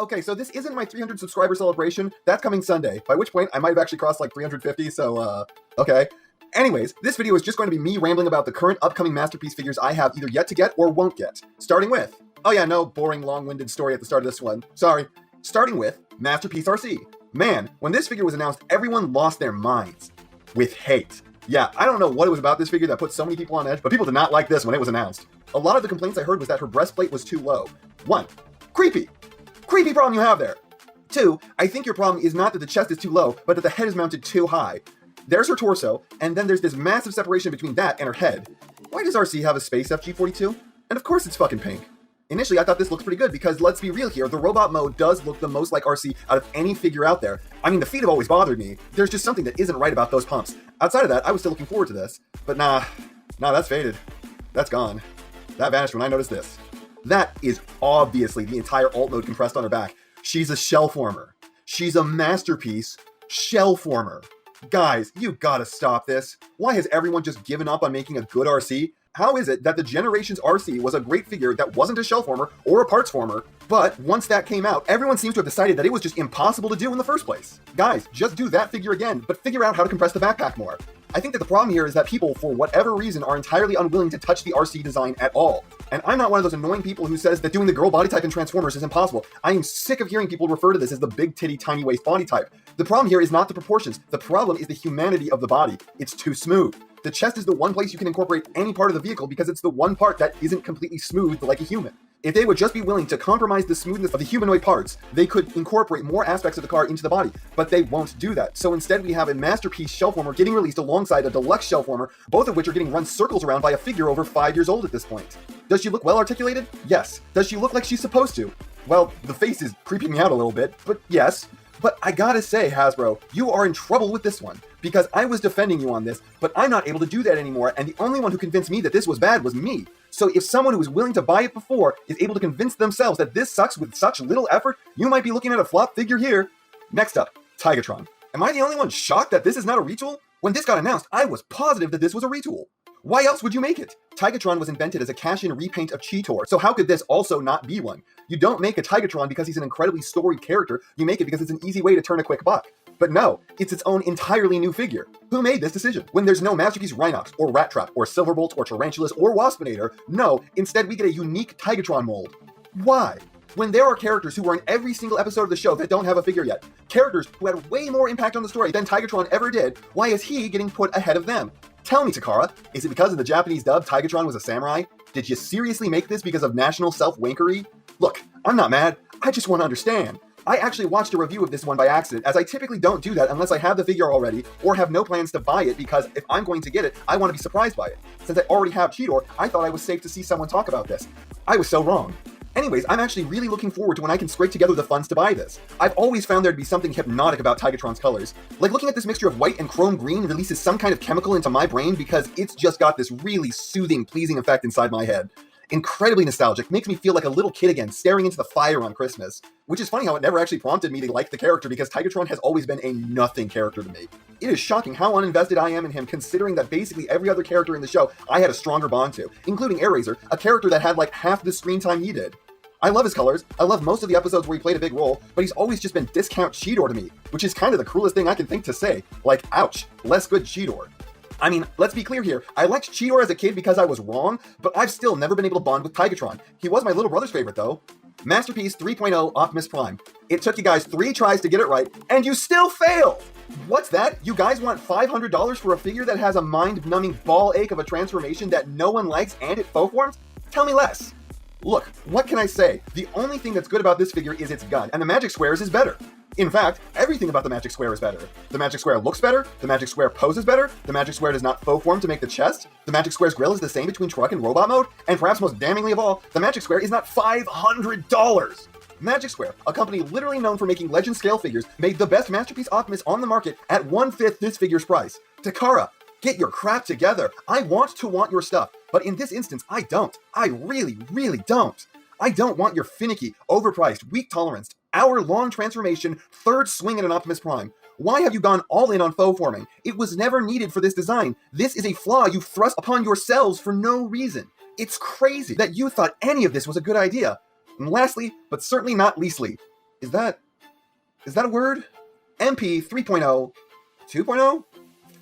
Okay, so this isn't my 300 subscriber celebration. That's coming Sunday, by which point I might have actually crossed like 350, so, okay. Anyways, this video is just going to be me rambling about the current upcoming Masterpiece figures I have either yet to get or won't get. Starting with, oh yeah, no boring long-winded story at the start of this one. Sorry. Starting with Masterpiece Arcee. Man, when this figure was announced, everyone lost their minds. With hate. Yeah, I don't know what it was about this figure that put so many people on edge, but people did not like this when it was announced. A lot of the complaints I heard was that her breastplate was too low. 1. Creepy. Creepy problem you have there. 2. I think your problem is not that the chest is too low, but that the head is mounted too high. There's her torso, and then there's this massive separation between that and her head. Why does Arcee have a space FG42? And of course it's fucking pink. Initially, I thought this looked pretty good because, let's be real here, the robot mode does look the most like Arcee out of any figure out there. I mean, the feet have always bothered me. There's just something that isn't right about those pumps. Outside of that, I was still looking forward to this. But nah, that's faded. That's gone. That vanished when I noticed this. That is obviously the entire alt mode compressed on her back. She's a shell former. She's a masterpiece shell former. Guys, you gotta stop this. Why has everyone just given up on making a good Arcee? How is it that the Generations Arcee was a great figure that wasn't a shell former or a parts former, but once that came out, everyone seems to have decided that it was just impossible to do in the first place? Guys, just do that figure again, but figure out how to compress the backpack more. I think that the problem here is that people, for whatever reason, are entirely unwilling to touch the Arcee design at all. And I'm not one of those annoying people who says that doing the girl body type in Transformers is impossible. I am sick of hearing people refer to this as the big titty, tiny waist body type. The problem here is not the proportions. The problem is the humanity of the body. It's too smooth. The chest is the one place you can incorporate any part of the vehicle because it's the one part that isn't completely smooth like a human. If they would just be willing to compromise the smoothness of the humanoid parts, they could incorporate more aspects of the car into the body, but they won't do that. So instead we have a masterpiece shellformer getting released alongside a deluxe shellformer, both of which are getting run circles around by a figure over 5 years old at this point. Does she look well articulated? Yes. Does she look like she's supposed to? Well, the face is creeping me out a little bit, but yes. But I gotta say, Hasbro, you are in trouble with this one, because I was defending you on this, but I'm not able to do that anymore, and the only one who convinced me that this was bad was me. So if someone who was willing to buy it before is able to convince themselves that this sucks with such little effort, you might be looking at a flop figure here. Next up, Tigertron. Am I the only one shocked that this is not a retool? When this got announced, I was positive that this was a retool. Why else would you make it? Tigertron was invented as a cash-in repaint of Cheetor, so how could this also not be one? You don't make a Tigertron because he's an incredibly storied character, you make it because it's an easy way to turn a quick buck. But no, it's its own entirely new figure. Who made this decision? When there's no Masterpiece Rhinox, or Rat Trap, or Silverbolt, or Tarantulas, or Waspinator, no, instead we get a unique Tigertron mold. Why? When there are characters who were in every single episode of the show that don't have a figure yet, characters who had way more impact on the story than Tigertron ever did, why is he getting put ahead of them? Tell me, Takara, is it because of the Japanese dub Tigertron was a samurai? Did you seriously make this because of national self-wankery? Look, I'm not mad, I just want to understand. I actually watched a review of this one by accident, as I typically don't do that unless I have the figure already, or have no plans to buy it because if I'm going to get it, I want to be surprised by it. Since I already have Cheetor, I thought I was safe to see someone talk about this. I was so wrong. Anyways, I'm actually really looking forward to when I can scrape together the funds to buy this. I've always found there to be something hypnotic about Tigertron's colors. Like looking at this mixture of white and chrome green releases some kind of chemical into my brain because it's just got this really soothing, pleasing effect inside my head. Incredibly nostalgic, makes me feel like a little kid again, staring into the fire on Christmas. Which is funny how it never actually prompted me to like the character because Tigertron has always been a nothing character to me. It is shocking how uninvested I am in him considering that basically every other character in the show I had a stronger bond to, including Airraiser, a character that had like half the screen time he did. I love his colors, I love most of the episodes where he played a big role, but he's always just been discount Cheetor to me, which is kind of the cruelest thing I can think to say. Like, ouch, less good Cheetor. I mean, let's be clear here, I liked Cheetor as a kid because I was wrong, but I've still never been able to bond with Tigertron. He was my little brother's favorite though. Masterpiece 3.0 Optimus Prime. It took you guys 3 tries to get it right, and you still failed! What's that? You guys want $500 for a figure that has a mind-numbing ball ache of a transformation that no one likes and it faux forms? Tell me less. Look, what can I say? The only thing that's good about this figure is its gun, and the Magic Squares is better. In fact, everything about the Magic Square is better. The Magic Square looks better, the Magic Square poses better, the Magic Square does not faux form to make the chest, the Magic Square's grill is the same between truck and robot mode, and perhaps most damningly of all, the Magic Square is not $500! Magic Square, a company literally known for making legend scale figures, made the best Masterpiece Optimus on the market at 1/5 this figure's price. Takara, get your crap together. I want your stuff, but in this instance, I don't. I really, really don't. I don't want your finicky, overpriced, weak toleranced, hour-long transformation, third swing at an Optimus Prime. Why have you gone all in on faux forming? It was never needed for this design. This is a flaw you thrust upon yourselves for no reason. It's crazy that you thought any of this was a good idea. And lastly, but certainly not leastly, Is that a word? MP 3.0, 2.0,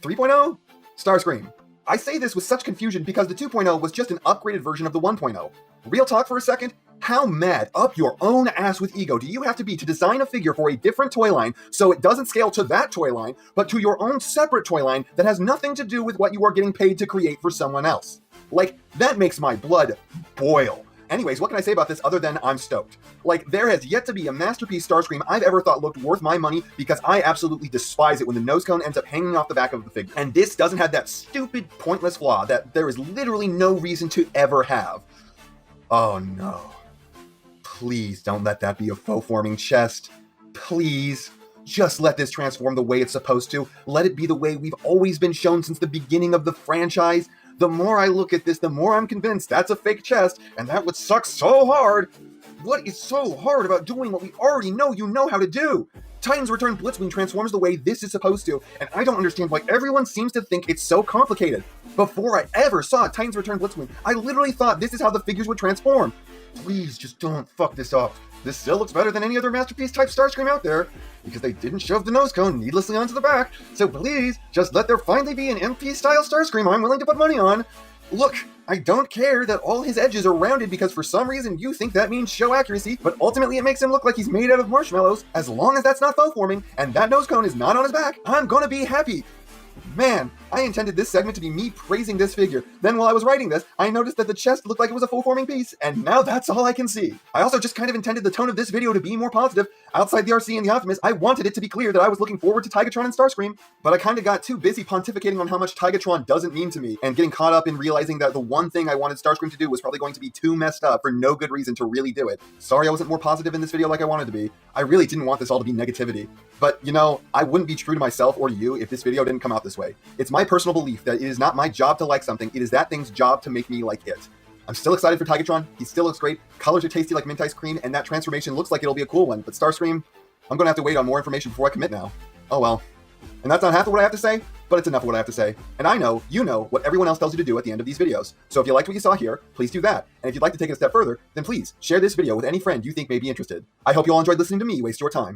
3.0? Starscream. I say this with such confusion because the 2.0 was just an upgraded version of the 1.0. Real talk for a second? How mad up your own ass with ego do you have to be to design a figure for a different toy line so it doesn't scale to that toy line, but to your own separate toy line that has nothing to do with what you are getting paid to create for someone else? Like, that makes my blood boil. Anyways, what can I say about this other than I'm stoked? Like, there has yet to be a masterpiece Starscream I've ever thought looked worth my money because I absolutely despise it when the nose cone ends up hanging off the back of the figure. And this doesn't have that stupid, pointless flaw that there is literally no reason to ever have. Oh no. Please don't let that be a faux-forming chest. Please. Just let this transform the way it's supposed to. Let it be the way we've always been shown since the beginning of the franchise. The more I look at this, the more I'm convinced that's a fake chest, and that would suck so hard. What is so hard about doing what we already know you know how to do? Titans Return Blitzwing transforms the way this is supposed to, and I don't understand why everyone seems to think it's so complicated. Before I ever saw Titans Return Blitzwing, I literally thought this is how the figures would transform. Please just don't fuck this up. This still looks better than any other masterpiece type Starscream out there, because they didn't shove the nose cone needlessly onto the back, so please, just let there finally be an MP-style Starscream I'm willing to put money on. Look, I don't care that all his edges are rounded because for some reason you think that means show accuracy, but ultimately it makes him look like he's made out of marshmallows. As long as that's not faux-forming, and that nose cone is not on his back, I'm gonna be happy. Man, I intended this segment to be me praising this figure. Then while I was writing this, I noticed that the chest looked like it was a full-forming piece, and now that's all I can see. I also just kind of intended the tone of this video to be more positive. Outside the Arcee and the Optimus, I wanted it to be clear that I was looking forward to Tigertron and Starscream, but I kind of got too busy pontificating on how much Tigertron doesn't mean to me, and getting caught up in realizing that the one thing I wanted Starscream to do was probably going to be too messed up for no good reason to really do it. Sorry I wasn't more positive in this video like I wanted to be. I really didn't want this all to be negativity. But, you know, I wouldn't be true to myself or to you if this video didn't come out this way. It's my personal belief that it is not my job to like something, it is that thing's job to make me like it. I'm still excited for Tigertron, he still looks great, colors are tasty like mint ice cream, and that transformation looks like it'll be a cool one, but Starscream, I'm gonna have to wait on more information before I commit now. Oh well. And that's not half of what I have to say, but it's enough of what I have to say. And I know, you know, what everyone else tells you to do at the end of these videos. So if you liked what you saw here, please do that. And if you'd like to take it a step further, then please share this video with any friend you think may be interested. I hope you all enjoyed listening to me waste your time.